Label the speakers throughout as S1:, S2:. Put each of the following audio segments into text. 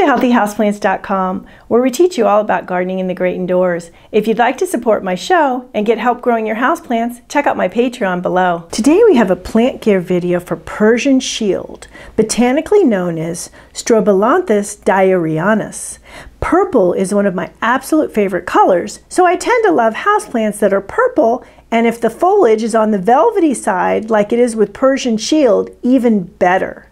S1: 𝗩𝗵𝗱𝗁𝗂𝗋◇◇◇◇◇◇◇◇◇◇◇◇◇◇◇◇◇◇◇◇◇◇◇◇◇◇◇◇◇◇◇◇◇◇◇◇◇◇◇◇◇◇◇◇◇◇◇◇◇◇◇◇◇◇◇◇◇◇◇◇◇◇◇◇◇◇◇◇◇◇◇◇◇◇◇◇◇◇◇◇◇◇◇◇◇◇◇◇�� for more houseplants, check out my Patreon below. Today we have a plant care video for Persian Shield, botanically known as Strobilanthes dyerianus. Purple is one of my absolute favorite colors, so I tend to love houseplants that are purple, and if the foliage is on the velvety side, like it is with Persian Shield, even better.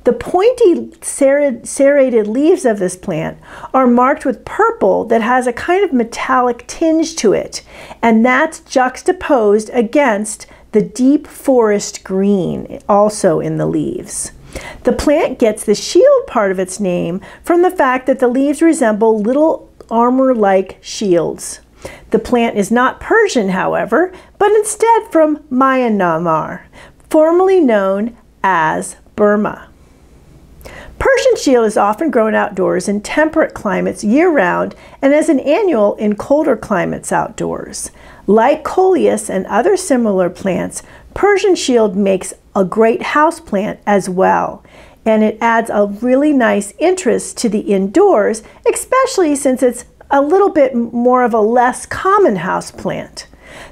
S1: The pointy serrated leaves of this plant are marked with purple that has a kind of metallic tinge to it, and that's juxtaposed against the deep forest green also in the leaves. The plant gets the shield part of its name from the fact that the leaves resemble little armor-like shields. The plant is not Persian, however, but instead from Myanmar, formerly known as Burma. Persian Shield is often grown outdoors in temperate climates year-round and as an annual in colder climates outdoors. Like Coleus and other similar plants, Persian Shield makes a great houseplant as well, and it adds a really nice interest to the indoors, especially since it's a little bit more of a less common houseplant.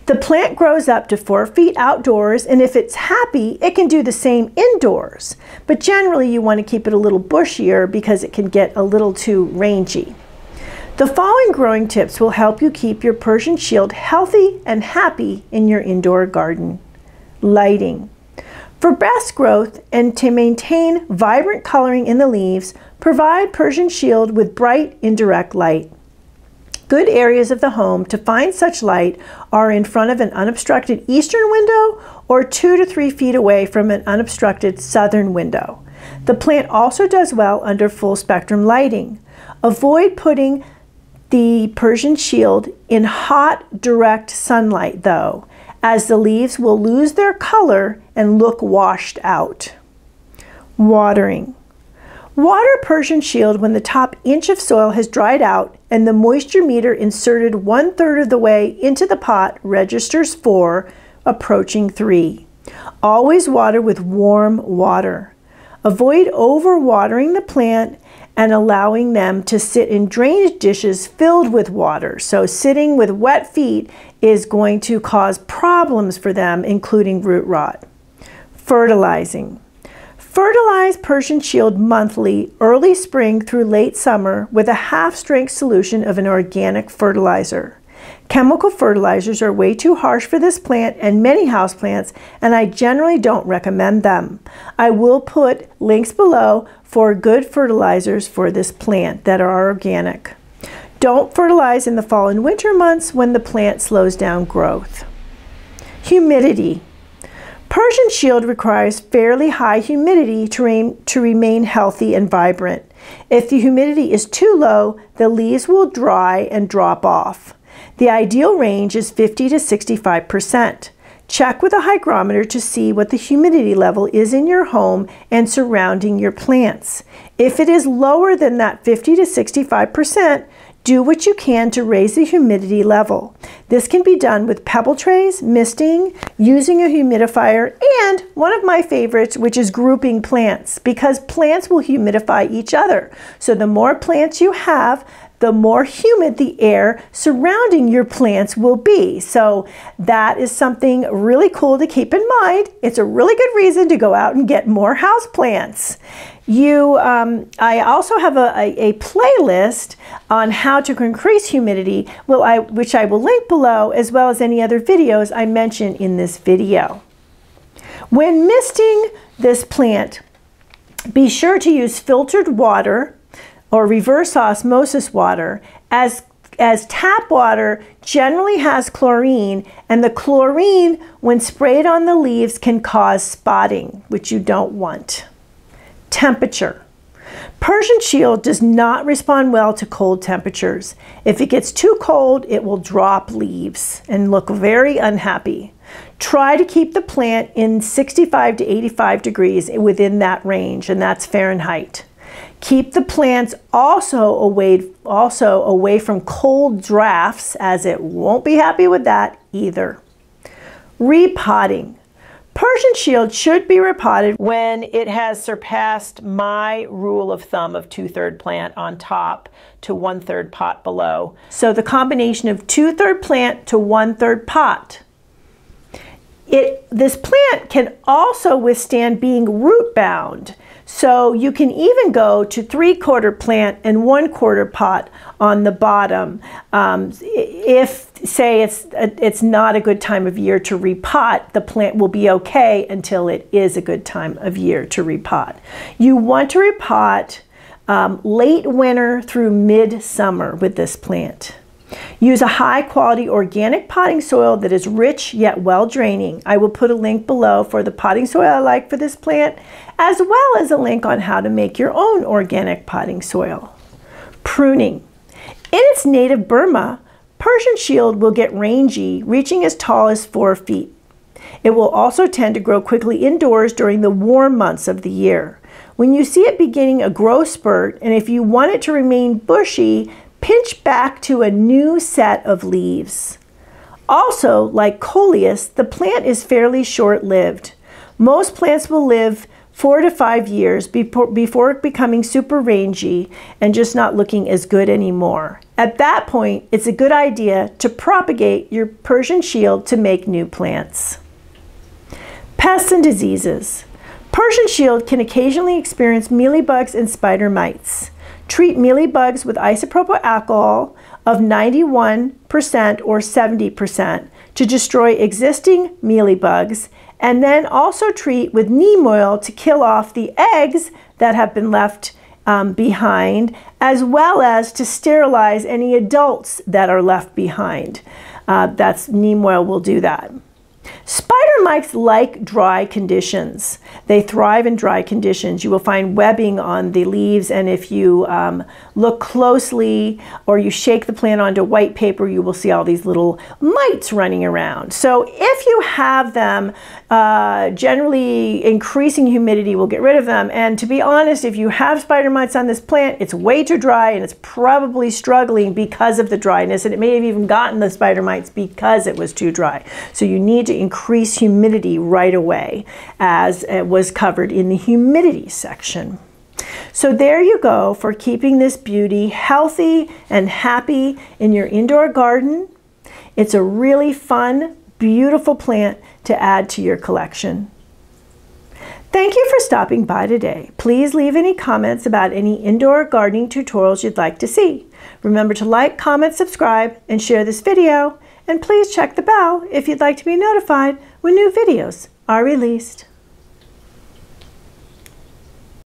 S1: The plant grows up to 4 feet outdoors, and if it's happy, it can do the same indoors. But generally, you want to keep it a little bushier because it can get a little too rangy. The following growing tips will help you keep your Persian Shield healthy and happy in your indoor garden. Lighting. For best growth and to maintain vibrant coloring in the leaves, provide Persian Shield with bright indirect light. Good areas of the home to find such light are in front of an unobstructed eastern window or 2 to 3 feet away from an unobstructed southern window. The plant also does well under full spectrum lighting. Avoid putting the Persian Shield in hot, direct sunlight though, as the leaves will lose their color and look washed out. Watering. Water Persian Shield when the top inch of soil has dried out and the moisture meter inserted 1/3 of the way into the pot registers 4, approaching 3. Always water with warm water. Avoid overwatering the plant and allowing them to sit in drainage dishes filled with water. So sitting with wet feet is going to cause problems for them, including root rot. Fertilizing. Fertilize Persian Shield monthly, early spring through late summer, with a half-strength solution of an organic fertilizer. Chemical fertilizers are way too harsh for this plant and many houseplants, and I generally don't recommend them. I will put links below for good fertilizers for this plant that are organic. Don't fertilize in the fall and winter months when the plant slows down growth. Humidity. Persian Shield requires fairly high humidity to remain healthy and vibrant. If the humidity is too low, the leaves will dry and drop off. The ideal range is 50 to 65%. Check with a hygrometer to see what the humidity level is in your home and surrounding your plants. If it is lower than that 50 to 65%, do what you can to raise the humidity level. This can be done with pebble trays, misting, using a humidifier, and one of my favorites, which is grouping plants, because plants will humidify each other. So the more plants you have, the more humid the air surrounding your plants will be. So that is something really cool to keep in mind. It's a really good reason to go out and get more house plants. I also have a playlist on how to increase humidity, which I will link below, as well as any other videos I mention in this video. When misting this plant, be sure to use filtered water or reverse osmosis water, as tap water generally has chlorine, and the chlorine, when sprayed on the leaves, can cause spotting, which you don't want. Temperature. Persian Shield does not respond well to cold temperatures. If it gets too cold, it will drop leaves and look very unhappy. Try to keep the plant in 65 to 85 degrees within that range, and that's Fahrenheit. Keep the plants also away from cold drafts, as it won't be happy with that either. Repotting. Persian Shield should be repotted when it has surpassed my rule of thumb of 2/3 plant on top to 1/3 pot below. So the combination of 2/3 plant to 1/3 pot. This plant can also withstand being root bound. So you can even go to 3/4 plant and 1/4 pot on the bottom. If, say, it's not a good time of year to repot, the plant will be okay until it is a good time of year to repot. You want to repot late winter through mid-summer with this plant. Use a high-quality organic potting soil that is rich yet well-draining. I will put a link below for the potting soil I like for this plant, as well as a link on how to make your own organic potting soil. Pruning. In its native Burma, Persian Shield will get rangy, reaching as tall as 4 feet. It will also tend to grow quickly indoors during the warm months of the year. When you see it beginning a growth spurt, and if you want it to remain bushy, pinch back to a new set of leaves. Also, like coleus, the plant is fairly short-lived. Most plants will live 4 to 5 years before becoming super rangy and just not looking as good anymore. At that point, it's a good idea to propagate your Persian Shield to make new plants. Pests and diseases. Persian Shield can occasionally experience mealybugs and spider mites. Treat mealybugs with isopropyl alcohol of 91% or 70% to destroy existing mealybugs, and then also treat with neem oil to kill off the eggs that have been left behind, as well as to sterilize any adults that are left behind. Neem oil will do that. Spider mites like dry conditions. They thrive in dry conditions. You will find webbing on the leaves, and if you look closely or you shake the plant onto white paper, you will see all these little mites running around. So if you have them, generally increasing humidity will get rid of them. And to be honest, if you have spider mites on this plant, it's way too dry and it's probably struggling because of the dryness, and it may have even gotten the spider mites because it was too dry. So you need to increase humidity right away, as it was covered in the humidity section. So there you go for keeping this beauty healthy and happy in your indoor garden. It's a really fun, beautiful plant to add to your collection. Thank you for stopping by today. Please leave any comments about any indoor gardening tutorials you'd like to see. Remember to like, comment, subscribe, and share this video. And please check the bell if you'd like to be notified when new videos are released.